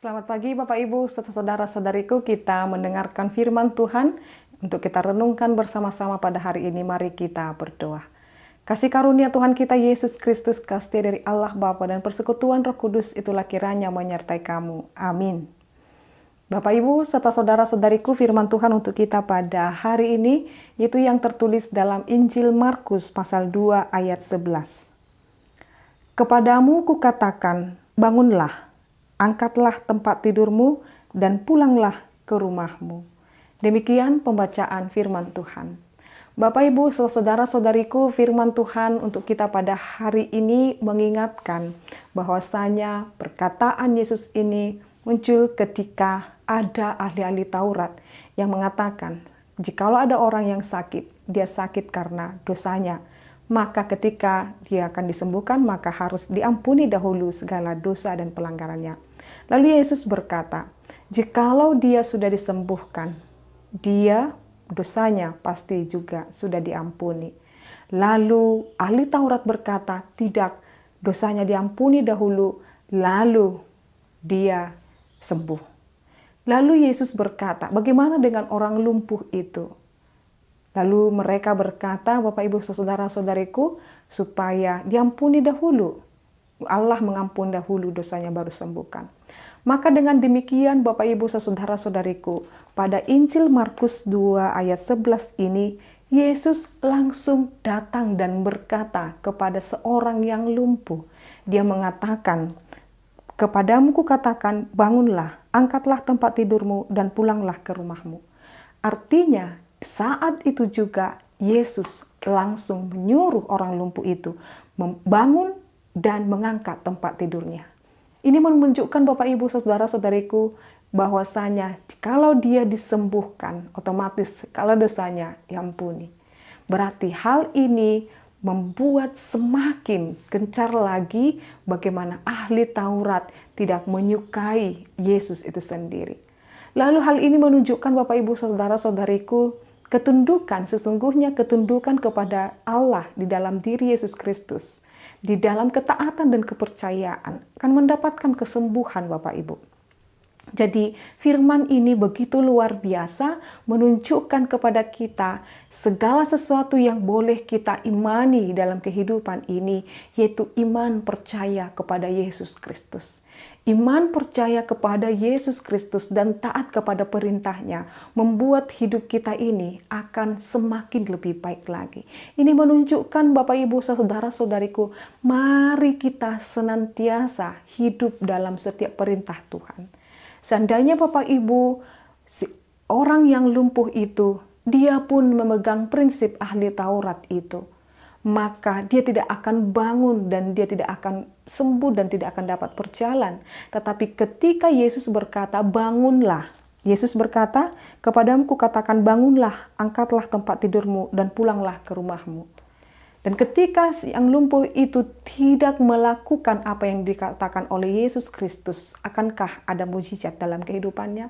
Selamat pagi Bapak Ibu serta saudara-saudariku, kita mendengarkan firman Tuhan untuk kita renungkan bersama-sama pada hari ini. Mari kita berdoa. Kasih karunia Tuhan kita Yesus Kristus, kasih dari Allah Bapa dan persekutuan Roh Kudus itulah kiranya menyertai kamu. Amin. Bapak Ibu serta saudara-saudariku, firman Tuhan untuk kita pada hari ini yaitu yang tertulis dalam Injil Markus pasal 2 ayat 11. Kepadamu kukatakan, bangunlah, angkatlah tempat tidurmu dan pulanglah ke rumahmu. Demikian pembacaan firman Tuhan. Bapak Ibu, saudara-saudariku, firman Tuhan untuk kita pada hari ini mengingatkan bahwasanya perkataan Yesus ini muncul ketika ada ahli-ahli Taurat yang mengatakan, jikalau ada orang yang sakit, dia sakit karena dosanya. Maka ketika dia akan disembuhkan, maka harus diampuni dahulu segala dosa dan pelanggarannya. Lalu Yesus berkata, jikalau dia sudah disembuhkan, dia dosanya pasti juga sudah diampuni. Lalu ahli Taurat berkata, tidak, dosanya diampuni dahulu, lalu dia sembuh. Lalu Yesus berkata, bagaimana dengan orang lumpuh itu? Lalu mereka berkata, Bapak Ibu saudara-saudariku, supaya diampuni dahulu. Allah mengampuni dahulu dosanya baru sembuhkan. Maka dengan demikian Bapak Ibu saudara-saudariku, pada Injil Markus 2 ayat 11 ini, Yesus langsung datang dan berkata kepada seorang yang lumpuh. Dia mengatakan, kepadamu kukatakan, bangunlah, angkatlah tempat tidurmu dan pulanglah ke rumahmu. Artinya, saat itu juga Yesus langsung menyuruh orang lumpuh itu membangun dan mengangkat tempat tidurnya. Ini menunjukkan Bapak Ibu saudara-saudariku bahwasanya kalau dia disembuhkan, otomatis kalau dosanya diampuni. Berarti hal ini membuat semakin gencar lagi bagaimana ahli Taurat tidak menyukai Yesus itu sendiri. Lalu hal ini menunjukkan Bapak Ibu saudara-saudariku ketundukan, sesungguhnya ketundukan kepada Allah di dalam diri Yesus Kristus, di dalam ketaatan dan kepercayaan akan mendapatkan kesembuhan Bapak Ibu. Jadi firman ini begitu luar biasa menunjukkan kepada kita segala sesuatu yang boleh kita imani dalam kehidupan ini, yaitu iman percaya kepada Yesus Kristus. Iman percaya kepada Yesus Kristus dan taat kepada perintahnya membuat hidup kita ini akan semakin lebih baik lagi. Ini menunjukkan Bapak Ibu saudara-saudariku, mari kita senantiasa hidup dalam setiap perintah Tuhan. Seandainya Bapak Ibu, orang yang lumpuh itu, dia pun memegang prinsip ahli Taurat itu, maka dia tidak akan bangun dan dia tidak akan sembuh dan tidak akan dapat berjalan. Tetapi ketika Yesus berkata, bangunlah. Yesus berkata, kepadamu kukatakan bangunlah, angkatlah tempat tidurmu dan pulanglah ke rumahmu. Dan ketika yang lumpuh itu tidak melakukan apa yang dikatakan oleh Yesus Kristus, akankah ada mujizat dalam kehidupannya?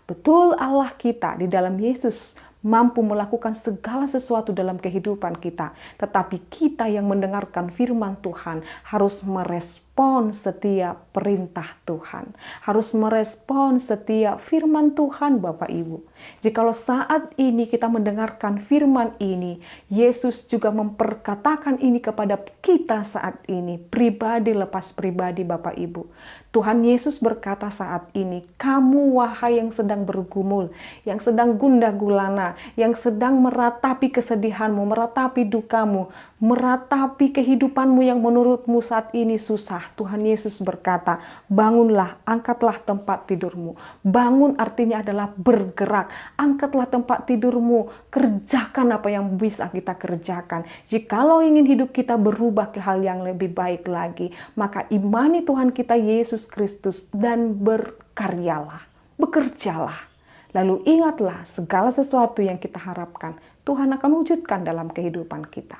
Betul, Allah kita di dalam Yesus mampu melakukan segala sesuatu dalam kehidupan kita. Tetapi kita yang mendengarkan firman Tuhan harus merespon setiap perintah Tuhan. Harus merespon setiap firman Tuhan Bapak Ibu. Jikalau saat ini kita mendengarkan firman ini, Yesus juga memperkatakan ini kepada kita saat ini. Pribadi lepas pribadi Bapak Ibu. Tuhan Yesus berkata saat ini, kamu wahai yang sedang bergumul, yang sedang gundah gulana, yang sedang meratapi kesedihanmu, meratapi dukamu, meratapi kehidupanmu yang menurutmu saat ini susah. Tuhan Yesus berkata, bangunlah, angkatlah tempat tidurmu. Bangun artinya adalah bergerak. Angkatlah tempat tidurmu, kerjakan apa yang bisa kita kerjakan. Jikalau ingin hidup kita berubah ke hal yang lebih baik lagi, maka imani Tuhan kita Yesus Kristus dan berkaryalah, bekerjalah. Lalu ingatlah segala sesuatu yang kita harapkan Tuhan akan wujudkan dalam kehidupan kita.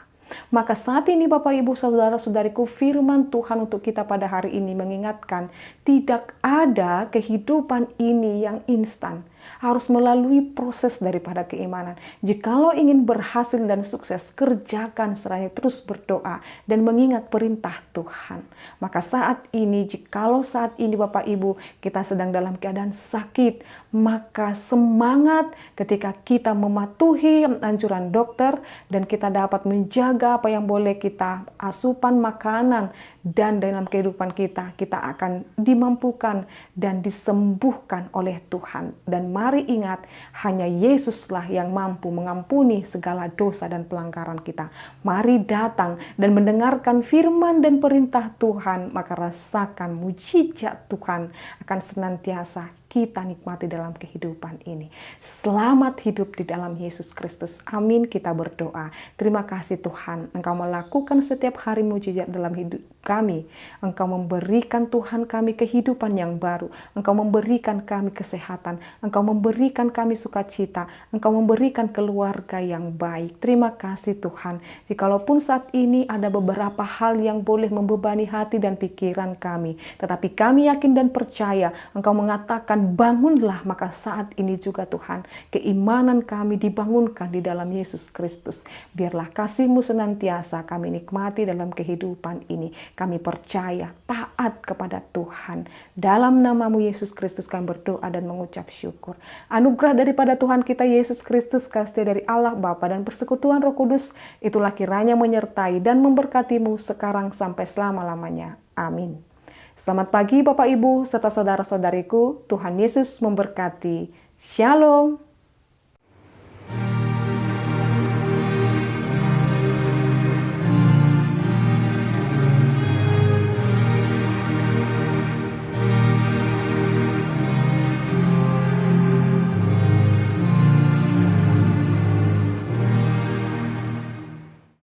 Maka saat ini Bapak Ibu saudara-saudariku, firman Tuhan untuk kita pada hari ini mengingatkan tidak ada kehidupan ini yang instan. harus melalui proses daripada keimanan. Jikalau ingin berhasil dan sukses, kerjakan seraya terus berdoa dan mengingat perintah Tuhan. Maka saat ini, jikalau saat ini Bapak Ibu kita sedang dalam keadaan sakit, maka semangat ketika kita mematuhi anjuran dokter dan kita dapat menjaga apa yang boleh kita asupan makanan, dan dalam kehidupan kita akan dimampukan dan disembuhkan oleh Tuhan. Dan mari ingat, hanya Yesuslah yang mampu mengampuni segala dosa dan pelanggaran kita. Mari datang dan mendengarkan firman dan perintah Tuhan, maka rasakan mujizat Tuhan akan senantiasa kita nikmati dalam kehidupan ini. Selamat hidup di dalam Yesus Kristus. Amin. Kita berdoa. Terima kasih Tuhan, Engkau melakukan setiap hari mujizat dalam hidup kami. Engkau memberikan Tuhan kami kehidupan yang baru. Engkau memberikan kami kesehatan. Engkau memberikan kami sukacita. Engkau memberikan keluarga yang baik. Terima kasih Tuhan. Jikalaupun saat ini ada beberapa hal yang boleh membebani hati dan pikiran kami, tetapi kami yakin dan percaya Engkau mengatakan bangunlah, maka saat ini juga Tuhan keimanan kami dibangunkan di dalam Yesus Kristus. Biarlah kasih-Mu senantiasa kami nikmati dalam kehidupan ini. Kami percaya, taat kepada Tuhan. Dalam nama-Mu Yesus Kristus kami berdoa dan mengucap syukur. Anugerah daripada Tuhan kita Yesus Kristus, kasih dari Allah Bapa dan persekutuan Roh Kudus, itulah kiranya menyertai dan memberkati-Mu sekarang sampai selama-lamanya. Amin. Selamat pagi Bapak Ibu serta saudara-saudariku, Tuhan Yesus memberkati. Shalom.